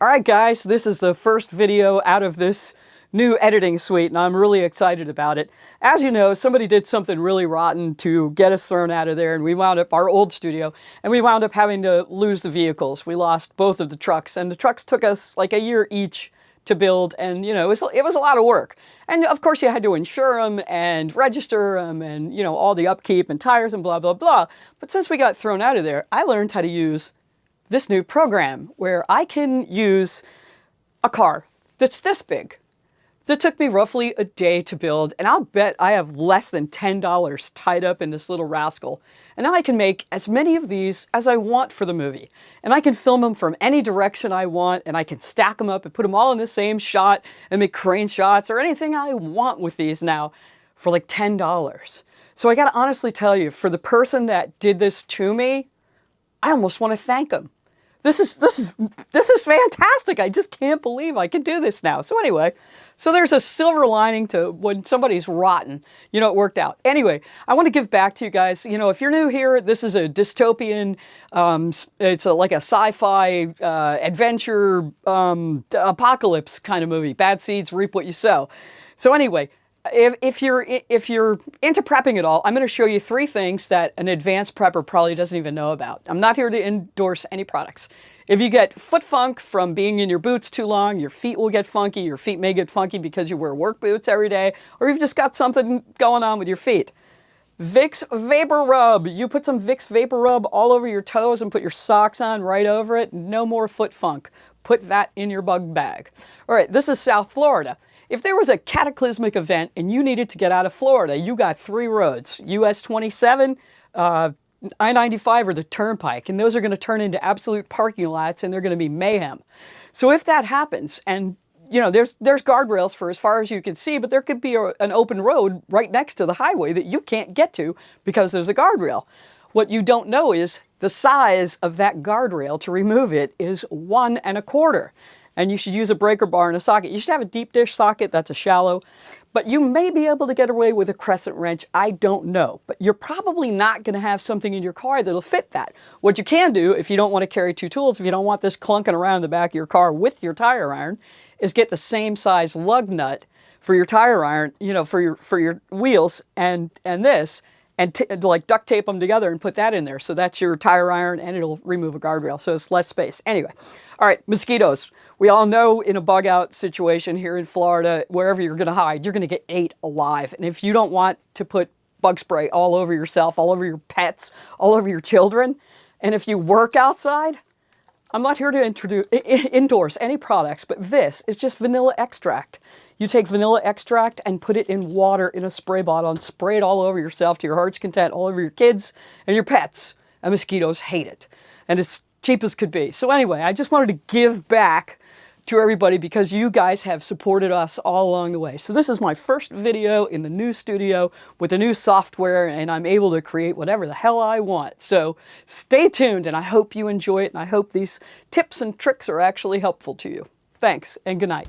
Alright guys, this is the first video out of this new editing suite and I'm really excited about it. As you know, somebody did something really rotten to get us thrown out of there and we wound up, our old studio, and we wound up having to lose the vehicles. We lost both of the trucks and the trucks took us like a year each to build, and you know, it was a lot of work. And of course you had to insure them and register them and you know, all the upkeep and tires and blah blah blah. But since we got thrown out of there, I learned how to use this new program where I can use a car that's this big, that took me roughly a day to build, and I'll bet I have less than $10 tied up in this little rascal. And now I can make as many of these as I want for the movie. And I can film them from any direction I want, and I can stack them up and put them all in the same shot and make crane shots or anything I want with these now for like $10. So I gotta honestly tell you, for the person that did this to me, I almost want to thank them. This is fantastic. I just can't believe I can do this now. So anyway, so there's a silver lining to when somebody's rotten. You know, it worked out. Anyway, I want to give back to you guys. You know, if you're new here, this is a dystopian, it's like a sci-fi adventure apocalypse kind of movie. Bad seeds reap what you sow. So anyway, if you're into prepping at all, I'm going to show you 3 things that an advanced prepper probably doesn't even know about. I'm not here to endorse any products. If you get foot funk from being in your boots too long, your feet will get funky. Your feet may get funky because you wear work boots every day, or you've just got something going on with your feet. Vicks Vapor Rub. You put some Vicks Vapor Rub all over your toes and put your socks on right over it. No more foot funk. Put that in your bug bag. All right, this is South Florida. If there was a cataclysmic event and you needed to get out of Florida, you got 3 roads, US 27, I-95, or the Turnpike, and those are going to turn into absolute parking lots and they're going to be mayhem. So if that happens, and you know, there's guardrails for as far as you can see, but there could be an open road right next to the highway that you can't get to because there's a guardrail. What you don't know is the size of that guardrail to remove it is 1 1/4. And you should use a breaker bar and a socket. You should have a deep dish socket, that's a shallow. But you may be able to get away with a crescent wrench, I don't know. But you're probably not going to have something in your car that'll fit that. What you can do, if you don't want to carry 2 tools, if you don't want this clunking around the back of your car with your tire iron, is get the same size lug nut for your tire iron, you know, for your wheels and this, and like duct tape them together and put that in there. So that's your tire iron and it'll remove a guardrail. So it's less space. Anyway, all right, mosquitoes. We all know in a bug out situation here in Florida, wherever you're gonna hide, you're gonna get ate alive. And if you don't want to put bug spray all over yourself, all over your pets, all over your children, and if you work outside, I'm not here to endorse any products, but this is just vanilla extract. You take vanilla extract and put it in water in a spray bottle and spray it all over yourself to your heart's content, all over your kids and your pets. And mosquitoes hate it. And it's cheap as could be. So anyway, I just wanted to give back to everybody because you guys have supported us all along the way. So this is my first video in the new studio with the new software, and I'm able to create whatever the hell I want. So stay tuned, and I hope you enjoy it, and I hope these tips and tricks are actually helpful to you. Thanks, and good night.